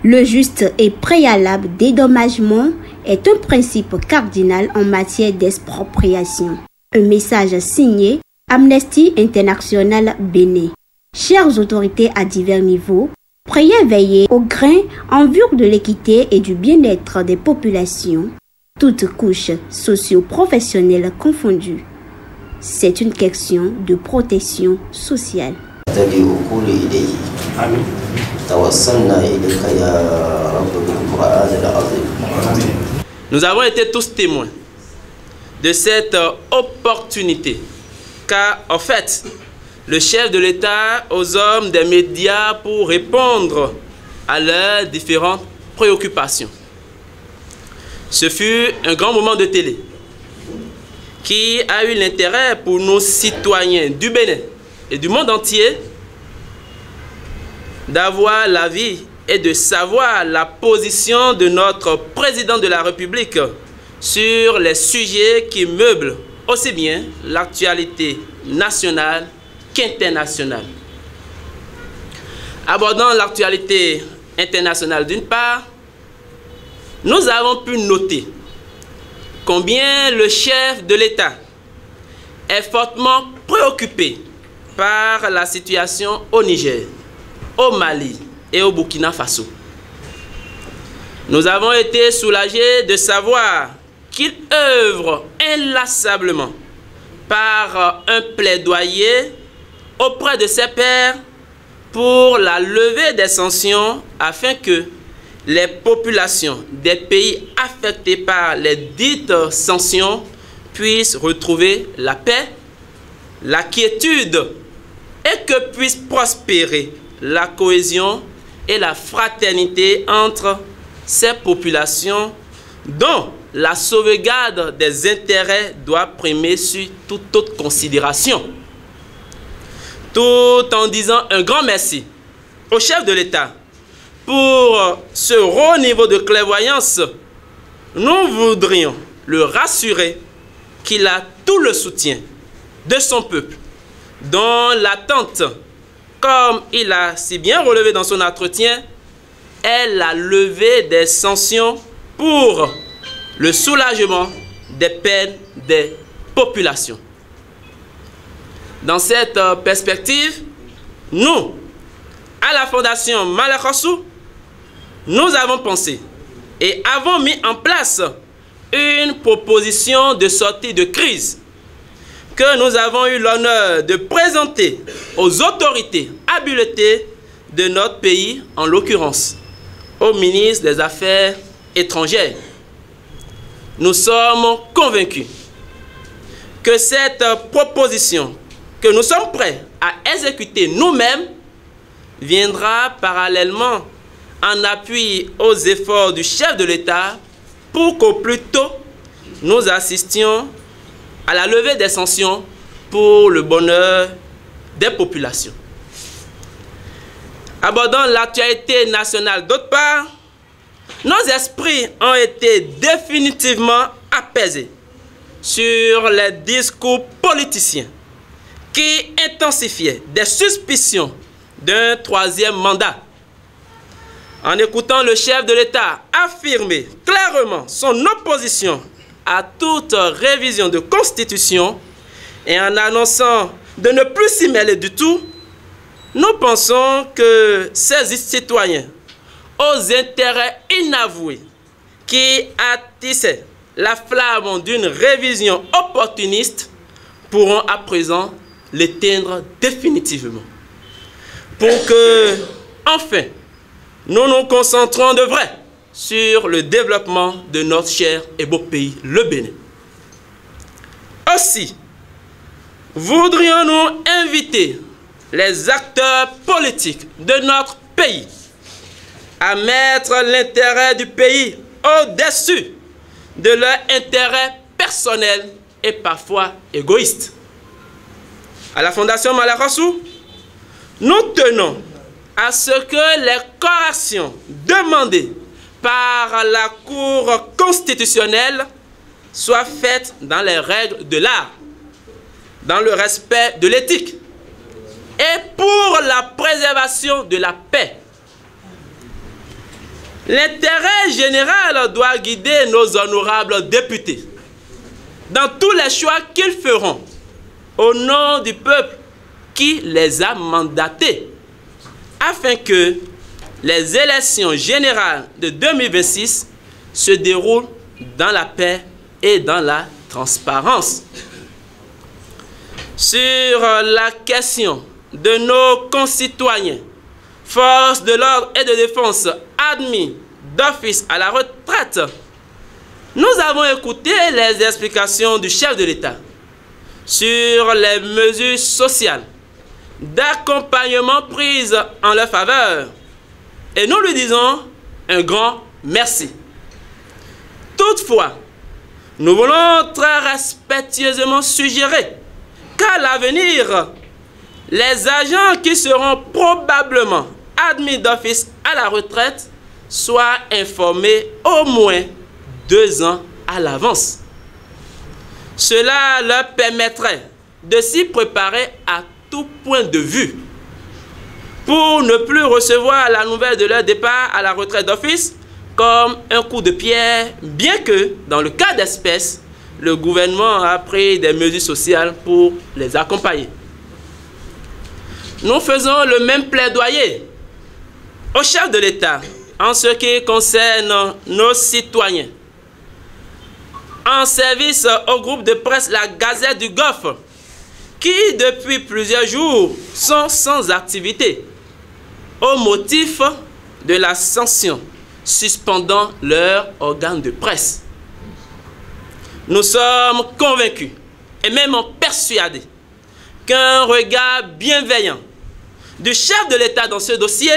Le juste et préalable dédommagement est un principe cardinal en matière d'expropriation. Un message signé Amnesty International Bénin. Chères autorités à divers niveaux, priez veiller au grain en vue de l'équité et du bien-être des populations, toutes couches socio-professionnelles confondues. C'est une question de protection sociale. Nous avons été tous témoins de cette opportunité, car en fait, le chef de l'État aux hommes des médias pour répondre à leurs différentes préoccupations. Ce fut un grand moment de télé qui a eu l'intérêt pour nos citoyens du Bénin et du monde entier d'avoir l'avis et de savoir la position de notre président de la République sur les sujets qui meublent aussi bien l'actualité nationale qu'internationale. Abordant l'actualité internationale d'une part, nous avons pu noter combien le chef de l'État est fortement préoccupé par la situation au Niger, au Mali et au Burkina Faso. Nous avons été soulagés de savoir qu'il œuvre inlassablement par un plaidoyer auprès de ses pairs pour la levée des sanctions afin que les populations des pays affectés par les dites sanctions puissent retrouver la paix, la quiétude et que puisse prospérer la cohésion et la fraternité entre ces populations dont la sauvegarde des intérêts doit primer sur toute autre considération. Tout en disant un grand merci au chef de l'État pour ce haut niveau de clairvoyance, nous voudrions le rassurer qu'il a tout le soutien de son peuple, dont l'attente, comme il a si bien relevé dans son entretien, est la levée des sanctions pour le soulagement des peines des populations. Dans cette perspective, nous, à la Fondation Malek Hassou, nous avons pensé et avons mis en place une proposition de sortie de crise que nous avons eu l'honneur de présenter aux autorités habilitées de notre pays, en l'occurrence au ministre des Affaires étrangères. Nous sommes convaincus que cette proposition que nous sommes prêts à exécuter nous-mêmes viendra parallèlement en appui aux efforts du chef de l'État pour qu'au plus tôt nous assistions à la levée des sanctions pour le bonheur des populations. Abordant l'actualité nationale d'autre part, nos esprits ont été définitivement apaisés sur les discours politiciens qui intensifiaient des suspicions d'un troisième mandat. En écoutant le chef de l'État affirmer clairement son opposition à toute révision de constitution et en annonçant de ne plus s'y mêler du tout, nous pensons que ces citoyens aux intérêts inavoués qui attisaient la flamme d'une révision opportuniste pourront à présent l'éteindre définitivement. Pour que, enfin, nous nous concentrons de vrai sur le développement de notre cher et beau pays, le Bénin. Aussi, voudrions-nous inviter les acteurs politiques de notre pays à mettre l'intérêt du pays au-dessus de leur intérêt personnel et parfois égoïste. À la Fondation Malek Hassou, nous tenons à ce que les corrections demandées par la Cour constitutionnelle soient faites dans les règles de l'art, dans le respect de l'éthique et pour la préservation de la paix. L'intérêt général doit guider nos honorables députés dans tous les choix qu'ils feront au nom du peuple qui les a mandatés, afin que les élections générales de 2026 se déroulent dans la paix et dans la transparence. Sur la question de nos concitoyens, forces de l'ordre et de défense admis d'office à la retraite, nous avons écouté les explications du chef de l'État sur les mesures sociales d'accompagnement prises en leur faveur. Et nous lui disons un grand merci. Toutefois, nous voulons très respectueusement suggérer qu'à l'avenir, les agents qui seront probablement admis d'office à la retraite soient informés au moins 2 ans à l'avance. Cela leur permettrait de s'y préparer à tout point de vue pour ne plus recevoir la nouvelle de leur départ à la retraite d'office comme un coup de pierre, bien que, dans le cas d'espèce, le gouvernement a pris des mesures sociales pour les accompagner. Nous faisons le même plaidoyer au chef de l'État en ce qui concerne nos citoyens. En service au groupe de presse La Gazette du Golfe, qui depuis plusieurs jours sont sans activité au motif de la sanction suspendant leur organe de presse. Nous sommes convaincus et même persuadés qu'un regard bienveillant du chef de l'État dans ce dossier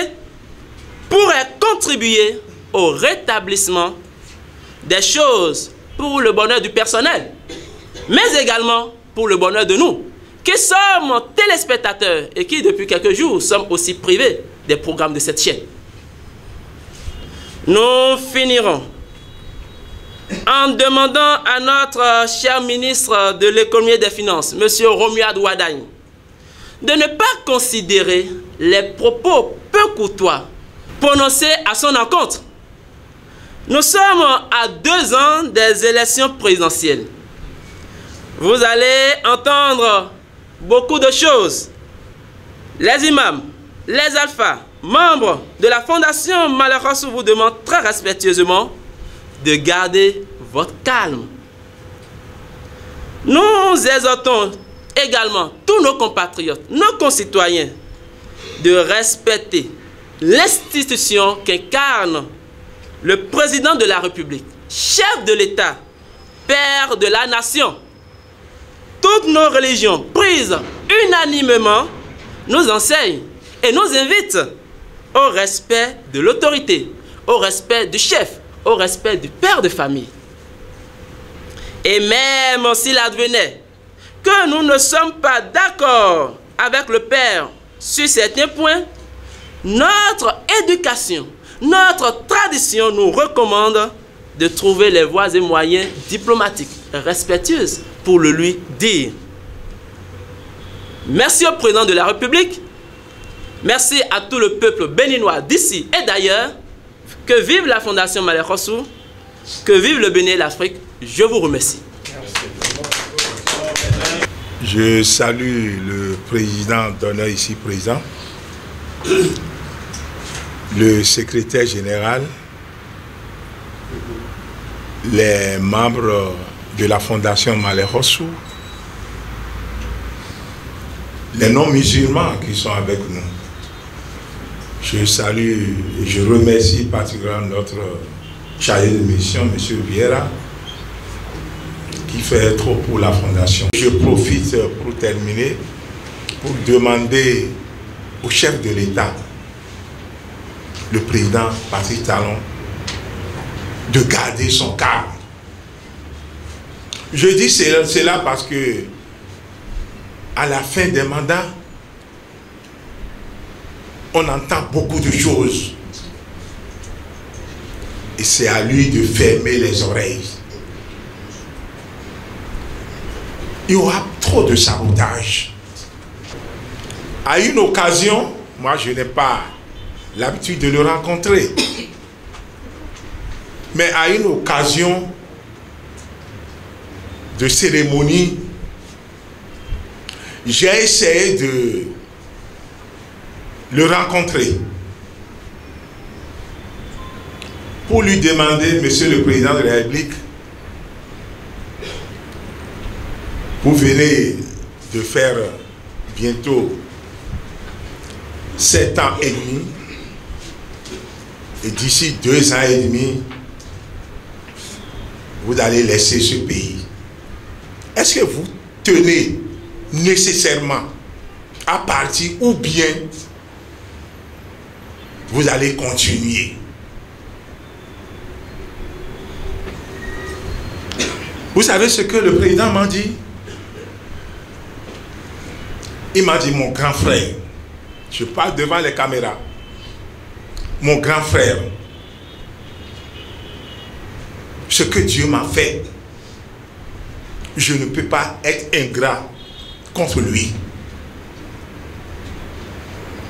pourrait contribuer au rétablissement des choses pour le bonheur du personnel, mais également pour le bonheur de nous, qui sommes téléspectateurs et qui, depuis quelques jours, sommes aussi privés des programmes de cette chaîne. Nous finirons en demandant à notre cher ministre de l'économie et des finances, M. Romuald Wadagne, de ne pas considérer les propos peu courtois prononcés à son encontre. Nous sommes à 2 ans des élections présidentielles. Vous allez entendre beaucoup de choses. Les imams, les alphas, membres de la Fondation Malekhossou vous demandent très respectueusement de garder votre calme. Nous exhortons également tous nos compatriotes, nos concitoyens, de respecter l'institution qu'incarne le président de la République, chef de l'État, père de la nation. Toutes nos religions prises unanimement nous enseignent et nous invitent au respect de l'autorité, au respect du chef, au respect du père de famille. Et même s'il advenait que nous ne sommes pas d'accord avec le père sur certains points, notre éducation, notre tradition nous recommande de trouver les voies et moyens diplomatiques respectueuses pour le lui dire. Merci au président de la République, merci à tout le peuple béninois d'ici et d'ailleurs. Que vive la Fondation Malekhossou, que vive le Bénin et l'Afrique. Je vous remercie. Je salue le président d'honneur ici présent, le secrétaire général, les membres de la Fondation Malekhossou, les non-musulmans qui sont avec nous. Je salue et je remercie particulièrement notre chargé de mission, M. Vieira, qui fait trop pour la Fondation. Je profite pour terminer, pour demander au chef de l'État, le président Patrice Talon, de garder son calme. Je dis cela parce que à la fin des mandats, on entend beaucoup de choses. Et c'est à lui de fermer les oreilles. Il y aura trop de sabotage. À une occasion, moi je n'ai pas l'habitude de le rencontrer. Mais à une occasion de cérémonie, j'ai essayé de le rencontrer pour lui demander, Monsieur le Président de la République, vous venez de faire bientôt 7 ans et demi, et d'ici 2 ans et demi, vous allez laisser ce pays. Est-ce que vous tenez nécessairement à partir ou bien vous allez continuer? Vous savez ce que le président m'a dit? Il m'a dit, mon grand frère, je parle devant les caméras, mon grand frère, ce que Dieu m'a fait, je ne peux pas être ingrat contre lui.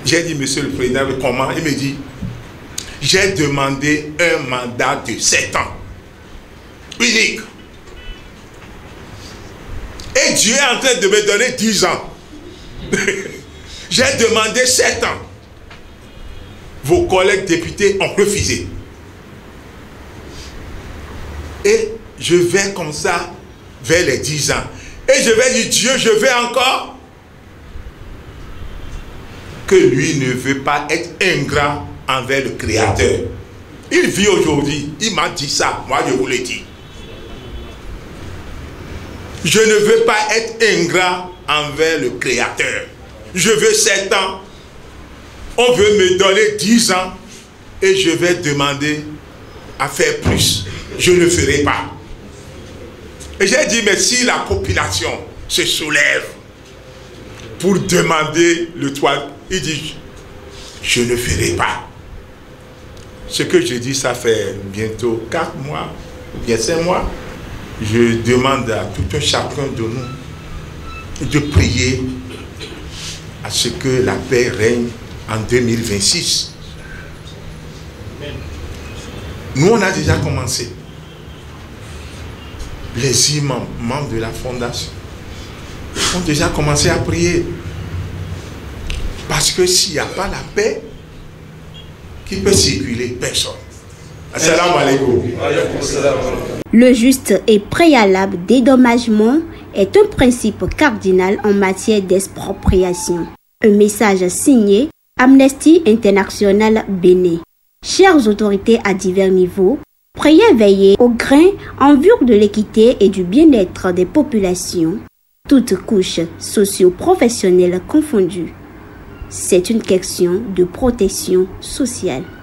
J'ai dit, Monsieur le Président, comment? Il me dit, j'ai demandé un mandat de 7 ans, unique. Et Dieu est en train de me donner 10 ans. J'ai demandé 7 ans. Vos collègues députés ont refusé. Et je vais comme ça vers les 10 ans. Et je vais dire, Dieu, je vais encore. Que lui ne veut pas être ingrat envers le Créateur. Il vit aujourd'hui. Il m'a dit ça. Moi, je vous le dis. Je ne veux pas être ingrat envers le Créateur. Je veux 7 ans. On veut me donner 10 ans. Et je vais demander à faire plus. Je ne ferai pas. Et j'ai dit, mais si la population se soulève pour demander le toit, il dit, je ne ferai pas. Ce que je dis, ça fait bientôt 4 mois, ou bien 5 mois. Je demande à tout un chacun de nous de prier à ce que la paix règne en 2026. Nous, on a déjà commencé. Les imams, membres de la fondation, ont déjà commencé à prier. Parce que s'il n'y a pas la paix, qui peut circuler? Personne. Assalamu alaikum. Le juste et préalable dédommagement est un principe cardinal en matière d'expropriation. Un message signé Amnesty International Bénin. Chères autorités à divers niveaux, priez veiller au grain en vue de l'équité et du bien-être des populations, toutes couches socio-professionnelles confondues. C'est une question de protection sociale.